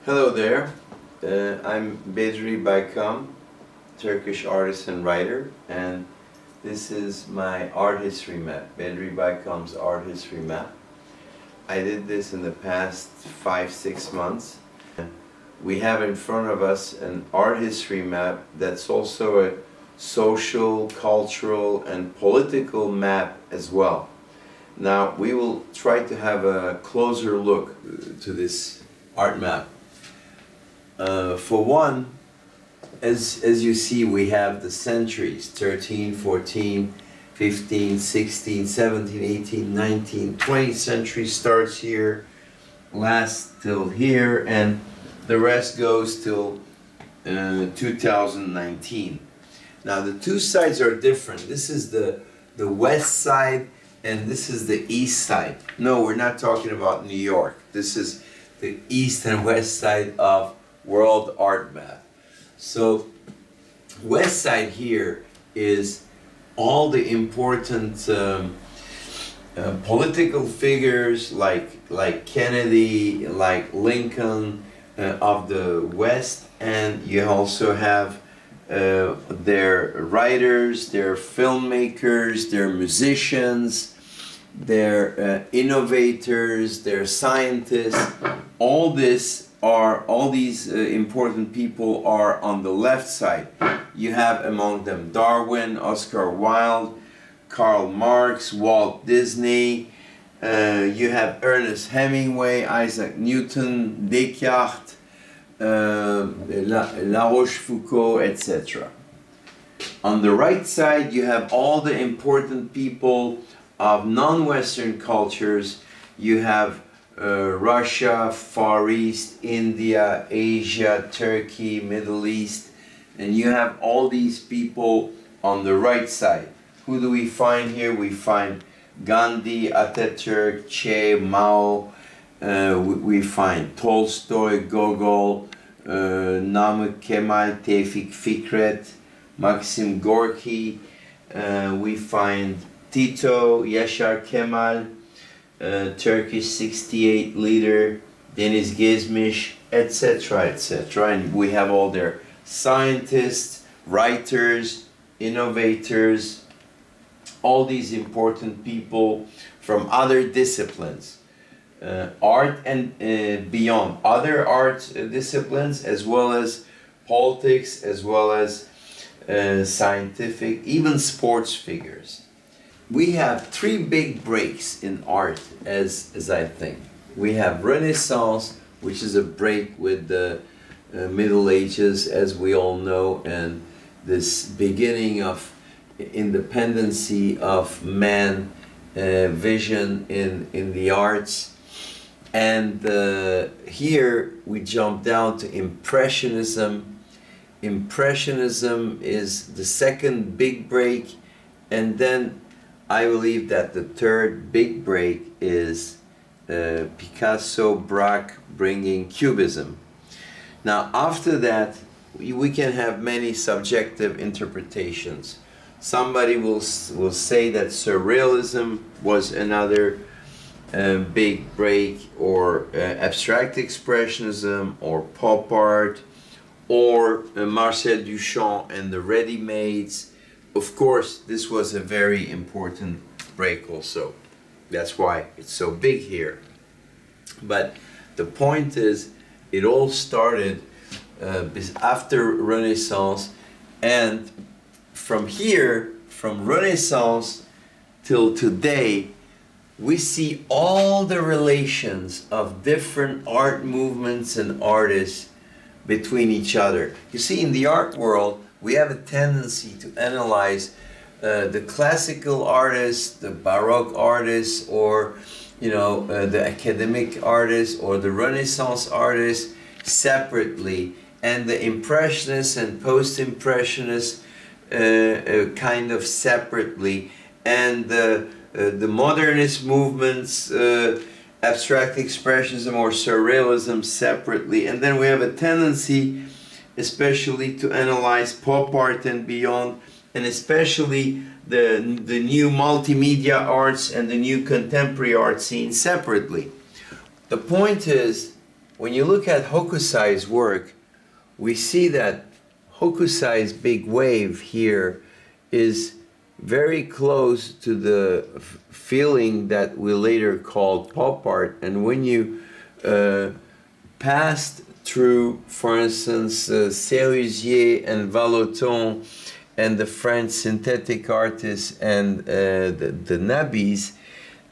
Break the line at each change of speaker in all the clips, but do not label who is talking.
Hello there, I'm Bedri Baykam, Turkish artist and writer, and this is my art history map, Bedri Baykam's art history map. I did this in the past 5-6 months. We have in front of us an art history map that's also a social, cultural, and political map as well. Now, we will try to have a closer look to this art map. For one, as you see, we have the centuries, 13, 14, 15, 16, 17, 18, 19, 20th century starts here, lasts till here, and the rest goes till 2019. Now the two sides are different. This is the west side and this is the east side. No, we're not talking about New York. This is the east and west side of World Art Map. So west side here is all the important political figures like Kennedy, like Lincoln of the West, and you also have their writers, their filmmakers, their musicians, their innovators, their scientists. All these important people are on the left side. You have among them Darwin, Oscar Wilde, Karl Marx, Walt Disney. You have Ernest Hemingway, Isaac Newton, Descartes, La Rochefoucauld, etc. On the right side, you have all the important people of non-Western cultures. You have Russia, Far East, India, Asia, Turkey, Middle East, and you have all these people on the right side. Who do we find here? We find Gandhi, Atatürk, Che, Mao, we find Tolstoy, Gogol, Namık Kemal, Tevfik Fikret, Maxim Gorky, we find Tito, Yaşar Kemal, Turkish 68 leader, Deniz Gezmiş, etc., etc. And we have all their scientists, writers, innovators, all these important people from other disciplines, art and beyond, other art disciplines, as well as politics, as well as scientific, even sports figures. We have three big breaks in art, as I think. We have Renaissance, which is a break with the Middle Ages, as we all know, and this beginning of independency of man, vision in the arts. And here we jump down to Impressionism. Impressionism is the second big break, and then I believe that the third big break is Picasso, Braque bringing Cubism. Now after that, we can have many subjective interpretations. Somebody will say that Surrealism was another big break, or Abstract Expressionism, or Pop Art, or Marcel Duchamp and the Ready-Mades. Of course, this was a very important break also. That's why it's so big here. But the point is, it all started after Renaissance, and from here, from Renaissance till today, we see all the relations of different art movements and artists between each other. You see, in the art world, we have a tendency to analyze the classical artists, the Baroque artists, or the academic artists, or the Renaissance artists separately, and the Impressionists and Post-Impressionists kind of separately, and the Modernist movements, Abstract Expressionism or Surrealism separately. And then we have a tendency especially to analyze pop art and beyond, and especially the new multimedia arts and the new contemporary art scene separately. The point is, when you look at Hokusai's work, we see that Hokusai's big wave here is very close to the feeling that we later called pop art. And when you passed through, for instance, Sérusier and Vallotton and the French synthetic artists and the Nabis,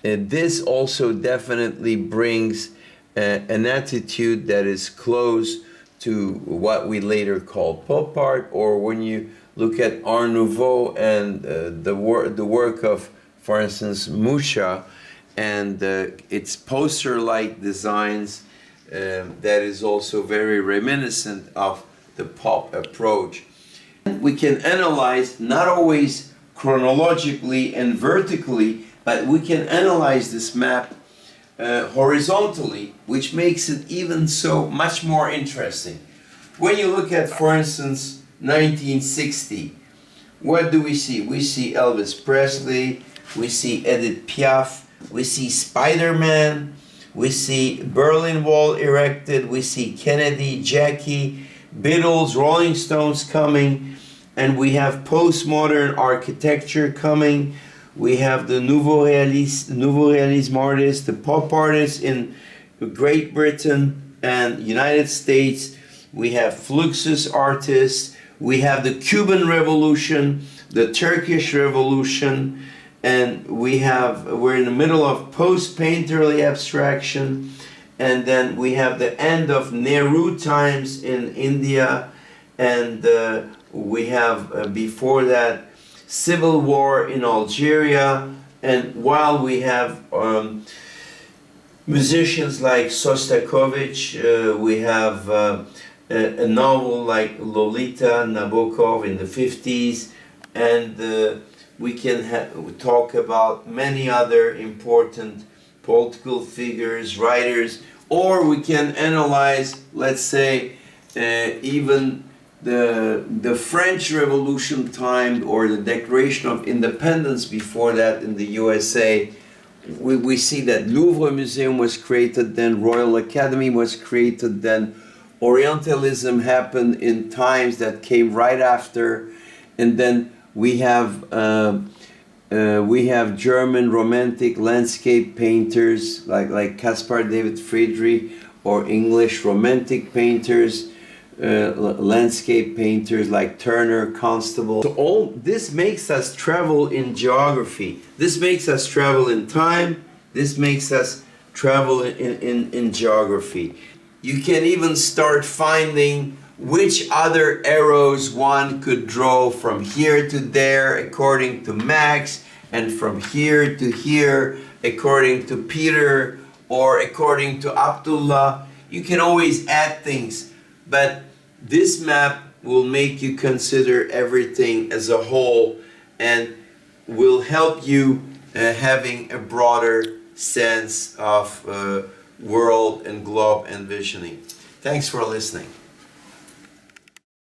this also definitely brings an attitude that is close to what we later called pop art. Or when you look at Art Nouveau and the work of, for instance, Musha and its poster-like designs, that is also very reminiscent of the pop approach. We can analyze not always chronologically and vertically, but we can analyze this map horizontally, which makes it even so much more interesting. When you look at, for instance, 1960, what do we see? We see Elvis Presley, we see Edith Piaf, we see Spider-Man, we see Berlin Wall erected, we see Kennedy, Jackie, Beatles, Rolling Stones coming, and we have postmodern architecture coming. We have the Nouveau Realisme artists, the pop artists in Great Britain and United States. We have Fluxus artists. We have the Cuban Revolution, the Turkish Revolution, and we're in the middle of post-painterly abstraction. And then we have the end of Nehru times in India, and we have before that civil war in Algeria. And while we have musicians like Sostakovich, we have a novel like Lolita Nabokov in the 50s, and we can talk about many other important political figures, writers, or we can analyze, let's say, even the French Revolution time or the Declaration of Independence before that in the USA. We see that Louvre Museum was created, then Royal Academy was created, then Orientalism happened in times that came right after, and then we have German Romantic landscape painters like Caspar David Friedrich, or English Romantic painters, landscape painters like Turner, Constable. So all this makes us travel in geography. This makes us travel in time. This makes us travel in geography. You can even start finding which other arrows one could draw from here to there according to Max, and from here to here according to Peter, or according to Abdullah. You can always add things, but this map will make you consider everything as a whole and will help you having a broader sense of world and globe envisioning. Thanks for listening.